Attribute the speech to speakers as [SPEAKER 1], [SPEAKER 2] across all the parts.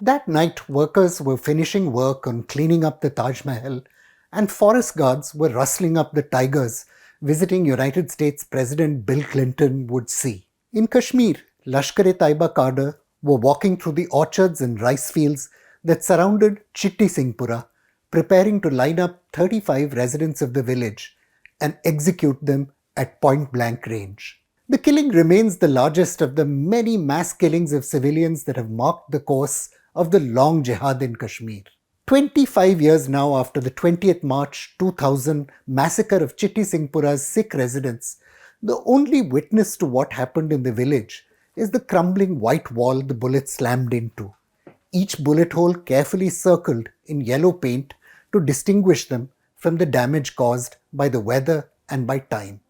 [SPEAKER 1] That night, workers were finishing work on cleaning up the Taj Mahal, and forest guards were rustling up the tigers visiting United States President Bill Clinton would see. In Kashmir, Lashkar-e-Taiba cadre were walking through the orchards and rice fields that surrounded Chittisinghpora, preparing to line up 35 residents of the village and execute them at point-blank range. The killing remains the largest of the many mass killings of civilians that have marked the course of the long jihad in Kashmir. 25 years now after the 20th March 2000 massacre of Chittisinghpora's Sikh residents, the only witness to what happened in the village is the crumbling white wall the bullet slammed into, each bullet hole carefully circled in yellow paint to distinguish them from the damage caused by the weather and by time.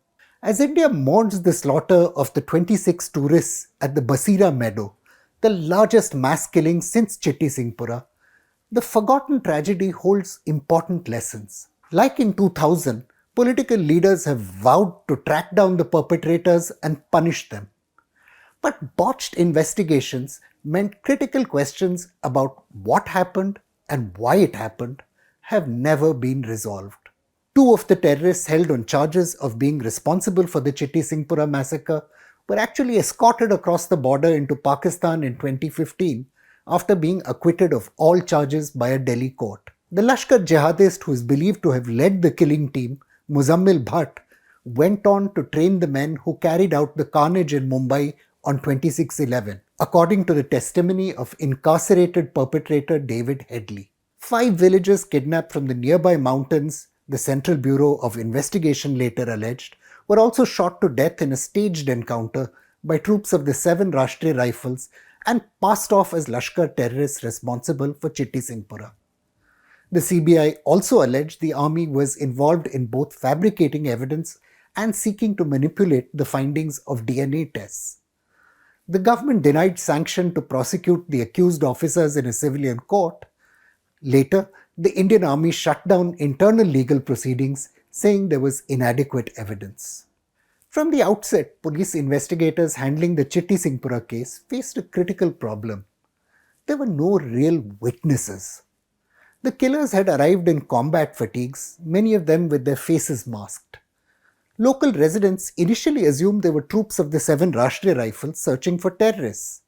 [SPEAKER 1] As India mourns the slaughter of the 26 tourists at the Basira meadow, the largest mass killing since Chittisinghpora, the forgotten tragedy holds important lessons. Like in 2000, political leaders have vowed to track down the perpetrators and punish them. But botched investigations meant critical questions about what happened and why it happened have never been resolved. Two of the terrorists held on charges of being responsible for the Chittisinghpora massacre were actually escorted across the border into Pakistan in 2015 after being acquitted of all charges by a Delhi court. The Lashkar jihadist who is believed to have led the killing team, Muzammil Bhatt, went on to train the men who carried out the carnage in Mumbai on 26/11, according to the testimony of incarcerated perpetrator David Headley. 5 villagers kidnapped from the nearby mountains, the Central Bureau of Investigation later alleged, were also shot to death in a staged encounter by troops of the 7 Rashtriya Rifles and passed off as Lashkar terrorists responsible for Chittisinghpora. The CBI also alleged the army was involved in both fabricating evidence and seeking to manipulate the findings of DNA tests. The government denied sanction to prosecute the accused officers in a civilian court. Later, the Indian Army shut down internal legal proceedings, saying there was inadequate evidence. From the outset, police investigators handling the Chittisinghpora case faced a critical problem. There were no real witnesses. The killers had arrived in combat fatigues, many of them with their faces masked. Local residents initially assumed they were troops of the 7 Rashtriya Rifles searching for terrorists.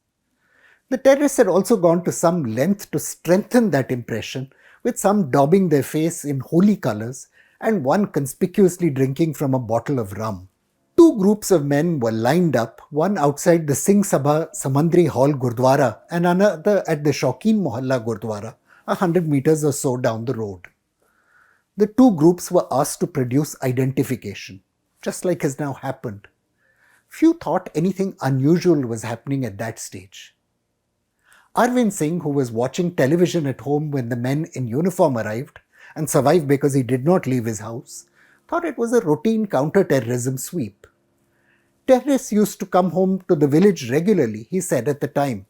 [SPEAKER 1] The terrorists had also gone to some length to strengthen that impression, with some daubing their face in holy colours and one conspicuously drinking from a bottle of rum. 2 groups of men were lined up, one outside the Singh Sabha Samandri Hall Gurdwara and another at the Shaukin Mohalla Gurdwara, 100 meters or so down the road. The 2 groups were asked to produce identification, just like has now happened. Few thought anything unusual was happening at that stage. Arvind Singh, who was watching television at home when the men in uniform arrived and survived because he did not leave his house, thought it was a routine counter-terrorism sweep. Terrorists used to come home to the village regularly, he said at the time.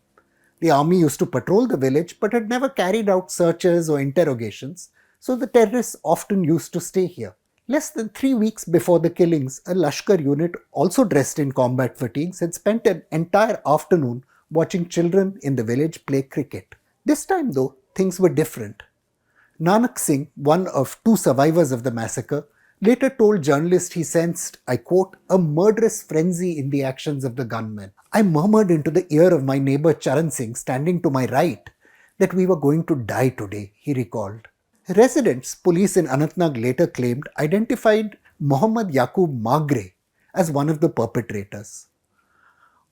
[SPEAKER 1] The army used to patrol the village but had never carried out searches or interrogations, so the terrorists often used to stay here. Less than 3 weeks before the killings, a Lashkar unit, also dressed in combat fatigues, had spent an entire afternoon watching children in the village play cricket. This time, though, things were different. Nanak Singh, one of 2 survivors of the massacre, later told journalists he sensed, I quote, a murderous frenzy in the actions of the gunmen. I murmured into the ear of my neighbor Charan Singh, standing to my right, that we were going to die today, he recalled. Residents, police in Anantnag later claimed, identified Mohammad Yaqub Magre as one of the perpetrators.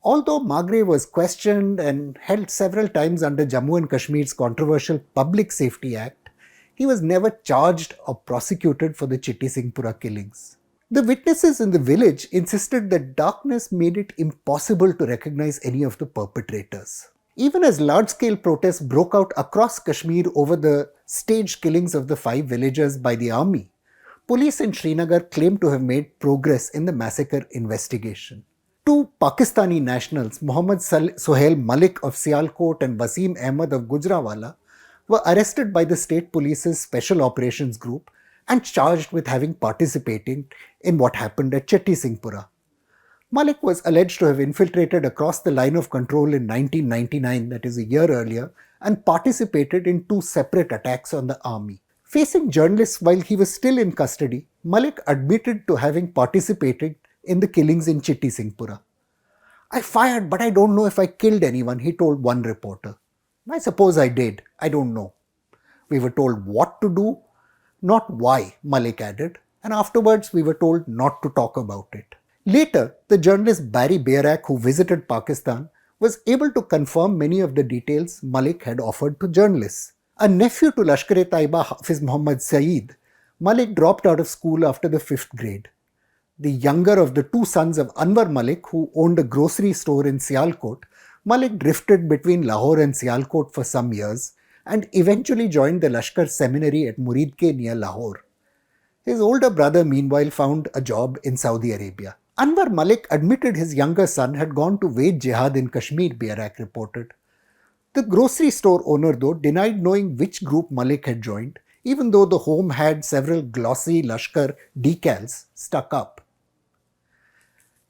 [SPEAKER 1] Although Magre was questioned and held several times under Jammu and Kashmir's controversial Public Safety Act, he was never charged or prosecuted for the Chittisinghpora killings. The witnesses in the village insisted that darkness made it impossible to recognize any of the perpetrators. Even as large-scale protests broke out across Kashmir over the staged killings of the 5 villagers by the army, police in Srinagar claimed to have made progress in the massacre investigation. 2 Pakistani nationals, Mohammad Sohail Malik of Sialkot and Wasim Ahmad of Gujranwala, were arrested by the state police's Special Operations Group and charged with having participated in what happened at Chittisinghpora. Malik was alleged to have infiltrated across the line of control in 1999, that is a year earlier, and participated in two separate attacks on the army. Facing journalists while he was still in custody, Malik admitted to having participated in the killings in Chittisinghpora. I fired, but I don't know if I killed anyone, he told one reporter. I suppose I did. I don't know. We were told what to do, not why, Malik added, and afterwards we were told not to talk about it. Later, the journalist Barry Bairak, who visited Pakistan, was able to confirm many of the details Malik had offered to journalists. A nephew to Lashkar-e-Taiba Hafiz Muhammad Saeed, Malik dropped out of school after the 5th grade. The younger of the two sons of Anwar Malik, who owned a grocery store in Sialkot, Malik drifted between Lahore and Sialkot for some years and eventually joined the Lashkar seminary at Muridke near Lahore. His older brother meanwhile found a job in Saudi Arabia. Anwar Malik admitted his younger son had gone to wage jihad in Kashmir, Bairak reported. The grocery store owner, though, denied knowing which group Malik had joined, even though the home had several glossy Lashkar decals stuck up.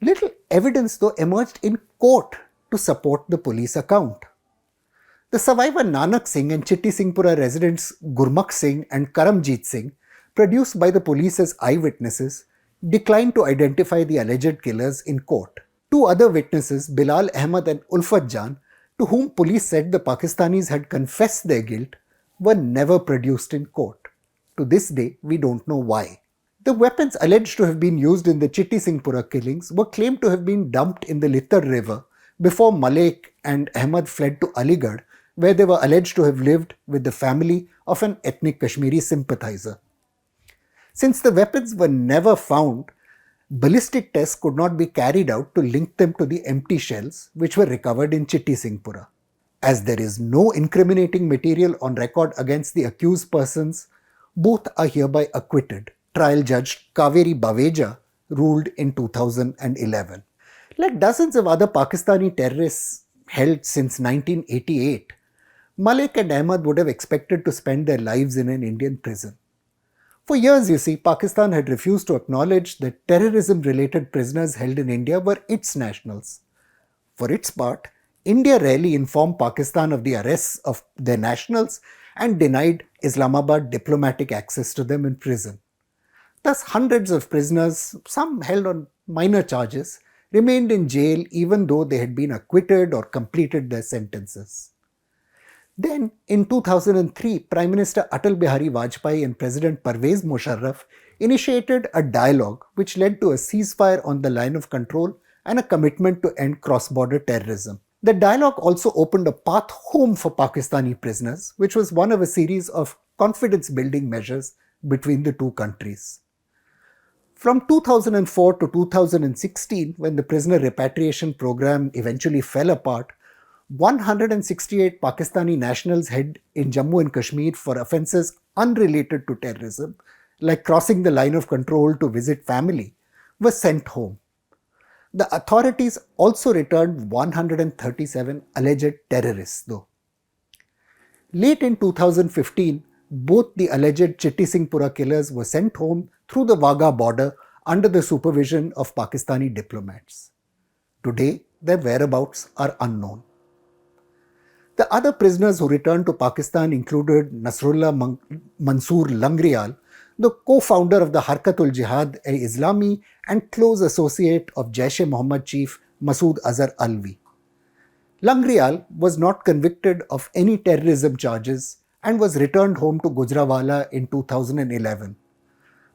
[SPEAKER 1] Little evidence, though, emerged in court to support the police account. The survivor Nanak Singh and Chittisinghpora residents Gurmukh Singh and Karamjeet Singh, produced by the police as eyewitnesses, declined to identify the alleged killers in court. Two other witnesses, Bilal Ahmad and Ulfat Jan, to whom police said the Pakistanis had confessed their guilt, were never produced in court. To this day, we don't know why. The weapons alleged to have been used in the Chittisinghpora killings were claimed to have been dumped in the Littar River before Malik and Ahmad fled to Aligarh, where they were alleged to have lived with the family of an ethnic Kashmiri sympathizer. Since the weapons were never found, ballistic tests could not be carried out to link them to the empty shells which were recovered in Chittisinghpora. As there is no incriminating material on record against the accused persons, both are hereby acquitted. Trial Judge Kaveri Baweja ruled in 2011. Like dozens of other Pakistani terrorists held since 1988, Malik and Ahmad would have expected to spend their lives in an Indian prison. For years, you see, Pakistan had refused to acknowledge that terrorism-related prisoners held in India were its nationals. For its part, India rarely informed Pakistan of the arrests of their nationals and denied Islamabad diplomatic access to them in prison. Thus, hundreds of prisoners, some held on minor charges, remained in jail even though they had been acquitted or completed their sentences. Then, in 2003, Prime Minister Atal Bihari Vajpayee and President Pervez Musharraf initiated a dialogue which led to a ceasefire on the line of control and a commitment to end cross-border terrorism. The dialogue also opened a path home for Pakistani prisoners, which was one of a series of confidence-building measures between the two countries. From 2004 to 2016, when the prisoner repatriation program eventually fell apart, 168 Pakistani nationals held in Jammu and Kashmir for offences unrelated to terrorism, like crossing the line of control to visit family, were sent home. The authorities also returned 137 alleged terrorists, though. Late in 2015, both the alleged Chittisinghpora killers were sent home through the Wagah border under the supervision of Pakistani diplomats. Today, their whereabouts are unknown. The other prisoners who returned to Pakistan included Nasrullah Mansoor Langrial, the co-founder of the Harkatul Jihad-e-Islami and close associate of Jaish-e-Mohammed chief Masood Azhar Alvi. Langrial was not convicted of any terrorism charges and was returned home to Gujranwala in 2011.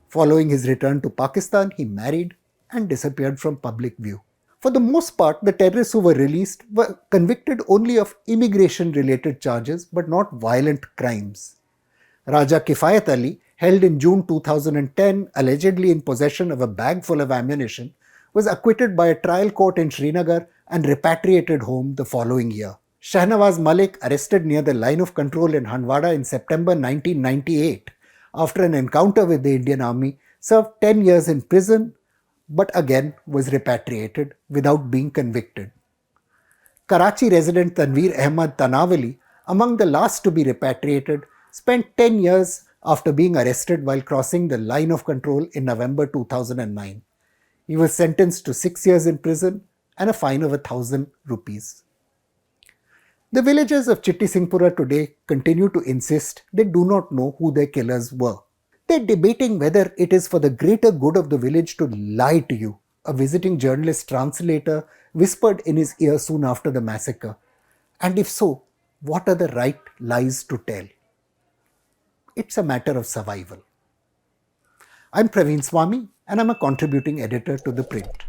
[SPEAKER 1] Following his return to Pakistan, he married and disappeared from public view. For the most part, the terrorists who were released were convicted only of immigration-related charges but not violent crimes. Raja Kifayat Ali, held in June 2010 allegedly in possession of a bag full of ammunition, was acquitted by a trial court in Srinagar and repatriated home the following year. Shahnawaz Malik, arrested near the line of control in Handwada in September 1998 after an encounter with the Indian Army, served 10 years in prison but again was repatriated without being convicted. Karachi resident Tanveer Ahmad Tanawali, among the last to be repatriated, spent 10 years after being arrested while crossing the line of control in November 2009. He was sentenced to 6 years in prison and a fine of 1,000 rupees. The villagers of Chittisinghpora today continue to insist they do not know who their killers were. They're debating whether it is for the greater good of the village to lie to you, a visiting journalist translator whispered in his ear soon after the massacre. And if so, what are the right lies to tell? It's a matter of survival. I'm Praveen Swami and I'm a contributing editor to ThePrint.